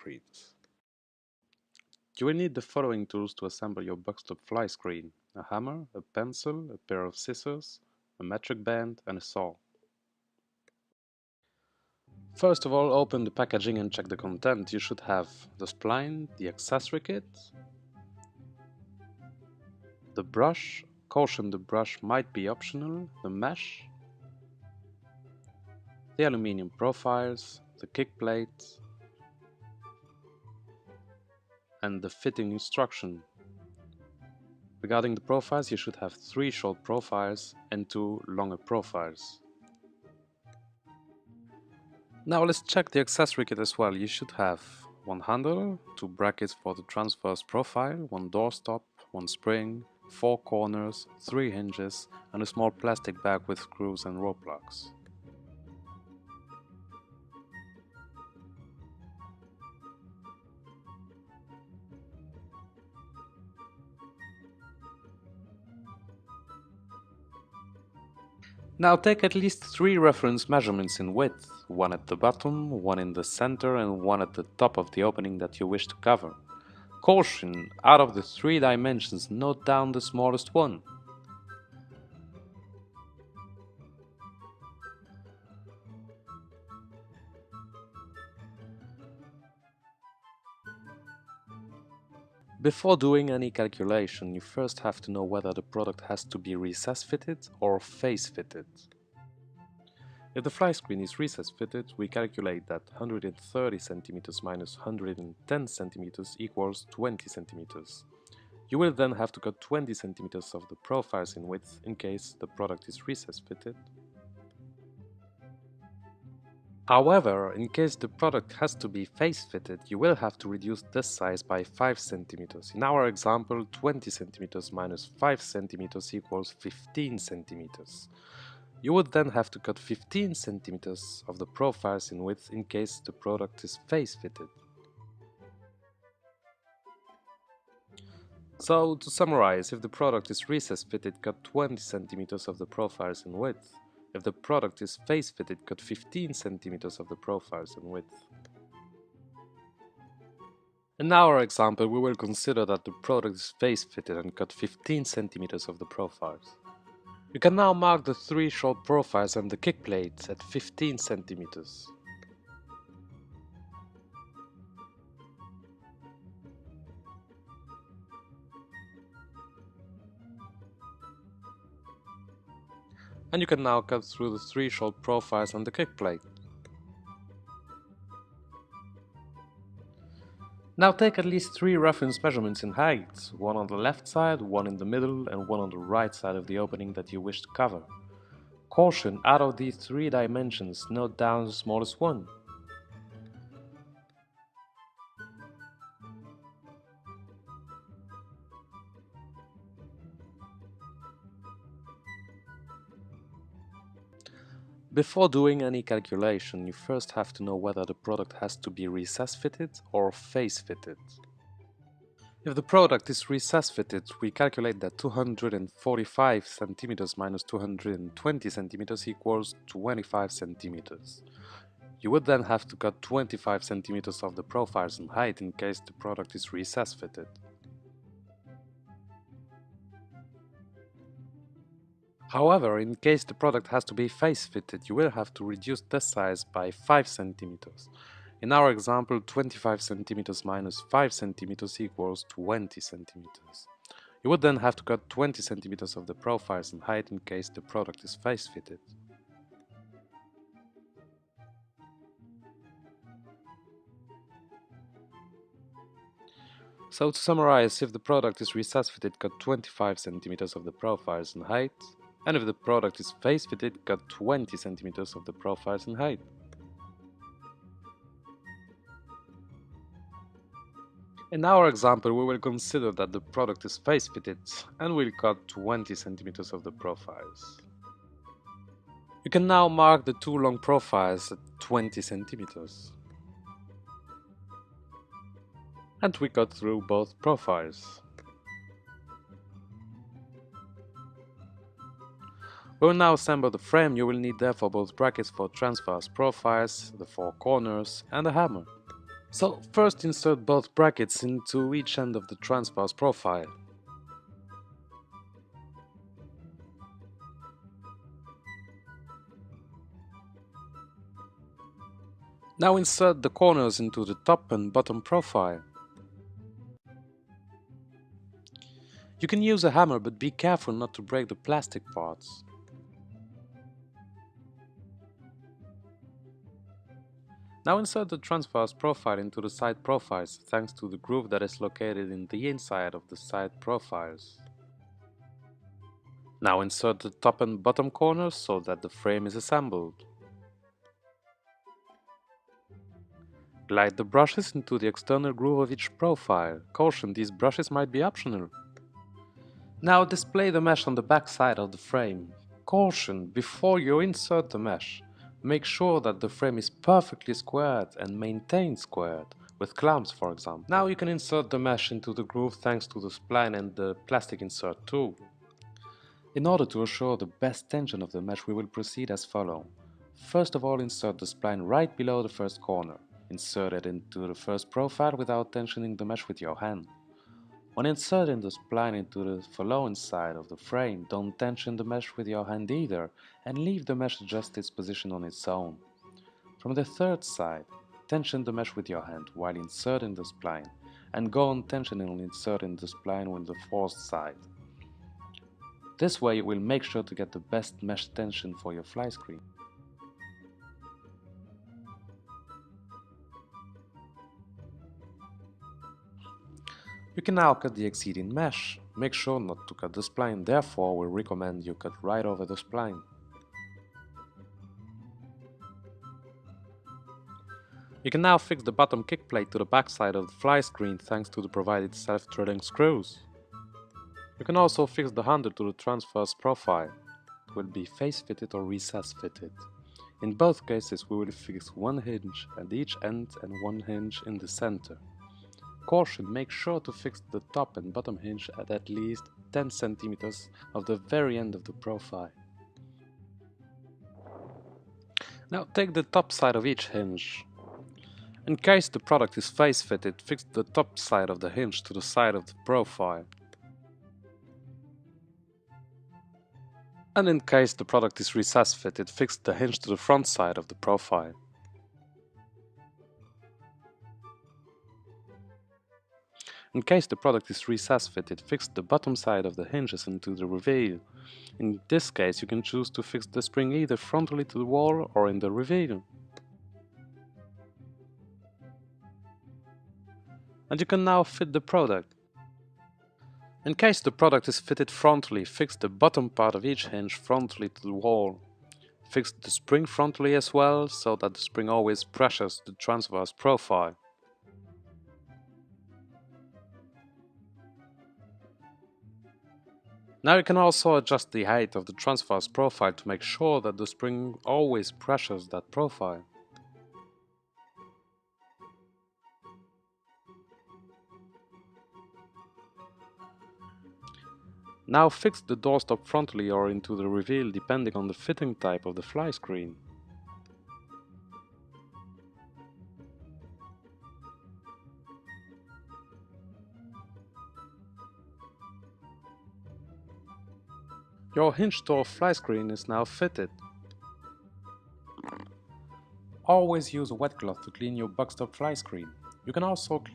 screens. You will need the following tools to assemble your boxed-up fly screen: a hammer, a pencil, a pair of scissors, a metric band and a saw. First of all, open the packaging and check the content. You should have the spline, the accessory kit, the brush, caution the brush might be optional, the mesh, the aluminium profiles, the kick plate, and the fitting instruction. Regarding the profiles, you should have 3 short profiles and 2 longer profiles. Now let's check the accessory kit as well. You should have 1 handle, 2 brackets for the transverse profile, 1 doorstop, 1 spring, 4 corners, 3 hinges, and a small plastic bag with screws and rope locks. Now take at least 3 reference measurements in width, 1 at the bottom, 1 in the center and 1 at the top of the opening that you wish to cover. Caution, out of the 3 dimensions, note down the smallest one. Before doing any calculation, you first have to know whether the product has to be recess fitted or face fitted. If the fly screen is recess fitted, we calculate that 130 cm minus 110 cm equals 20 cm. You will then have to cut 20 cm of the profiles in width in case the product is recess fitted. However, in case the product has to be face fitted, you will have to reduce this size by 5 cm. In our example, 20 cm minus 5 cm equals 15 cm. You would then have to cut 15 cm of the profiles in width in case the product is face fitted. So, to summarize, if the product is recess fitted, cut 20 cm of the profiles in width. If the product is face fitted, cut 15 cm of the profiles in width. In our example, we will consider that the product is face fitted and cut 15 cm of the profiles. You can now mark the 3 short profiles and the kick plates at 15 cm. And you can now cut through the 3 short profiles and the kick plate. Now take at least 3 reference measurements in height, 1 on the left side, 1 in the middle and 1 on the right side of the opening that you wish to cover. Caution, out of these 3 dimensions, note down the smallest one. Before doing any calculation, you first have to know whether the product has to be recess fitted or face fitted. If the product is recess fitted, we calculate that 245 cm minus 220 cm equals 25 cm. You would then have to cut 25 cm of the profiles in height in case the product is recess fitted. However, in case the product has to be face fitted, you will have to reduce this size by 5 cm. In our example, 25 cm minus 5 cm equals 20 cm. You would then have to cut 20 cm of the profiles in height in case the product is face fitted. So to summarize, if the product is recess fitted, cut 25 cm of the profiles in height, and if the product is face fitted, cut 20 cm of the profiles in height. In our example, we will consider that the product is face fitted and will cut 20 cm of the profiles. You can now mark the 2 long profiles at 20 cm. And we cut through both profiles. We will now assemble the frame. You will need therefore both brackets for transverse profiles, the 4 corners and a hammer. So first insert both brackets into each end of the transverse profile. Now insert the corners into the top and bottom profile. You can use a hammer, but be careful not to break the plastic parts. Now insert the transverse profile into the side profiles thanks to the groove that is located in the inside of the side profiles. Now insert the top and bottom corners so that the frame is assembled. Glide the brushes into the external groove of each profile. Caution, these brushes might be optional. Now display the mesh on the back side of the frame. Caution, before you insert the mesh, make sure that the frame is perfectly squared and maintained squared, with clamps for example. Now you can insert the mesh into the groove thanks to the spline and the plastic insert tool. In order to assure the best tension of the mesh, we will proceed as follows. First of all, insert the spline right below the first corner. Insert it into the first profile without tensioning the mesh with your hand. When inserting the spline into the following side of the frame, don't tension the mesh with your hand either, and leave the mesh adjust its position on its own. From the third side, tension the mesh with your hand while inserting the spline, and go on tensioning and inserting the spline with the fourth side. This way you will make sure to get the best mesh tension for your fly screen. You can now cut the exceeding mesh. Make sure not to cut the spline, therefore we recommend you cut right over the spline. You can now fix the bottom kick plate to the backside of the fly screen thanks to the provided self-threading screws. You can also fix the handle to the transverse profile. It will be face fitted or recess fitted. In both cases we will fix one hinge at each end and one hinge in the center. Caution, make sure to fix the top and bottom hinge at least 10 cm of the very end of the profile. Now take the top side of each hinge. In case the product is face fitted, fix the top side of the hinge to the side of the profile. And in case the product is recess fitted, fix the hinge to the front side of the profile. In case the product is recess fitted, fix the bottom side of the hinges into the reveal. In this case, you can choose to fix the spring either frontally to the wall or in the reveal. And you can now fit the product. In case the product is fitted frontally, fix the bottom part of each hinge frontally to the wall. Fix the spring frontally as well, so that the spring always pressures the transverse profile. Now you can also adjust the height of the transverse profile to make sure that the spring always pressures that profile. Now fix the doorstop frontally or into the reveal depending on the fitting type of the fly screen. Your hinge door fly screen is now fitted. Always use a wet cloth to clean your boxed up fly screen. You can also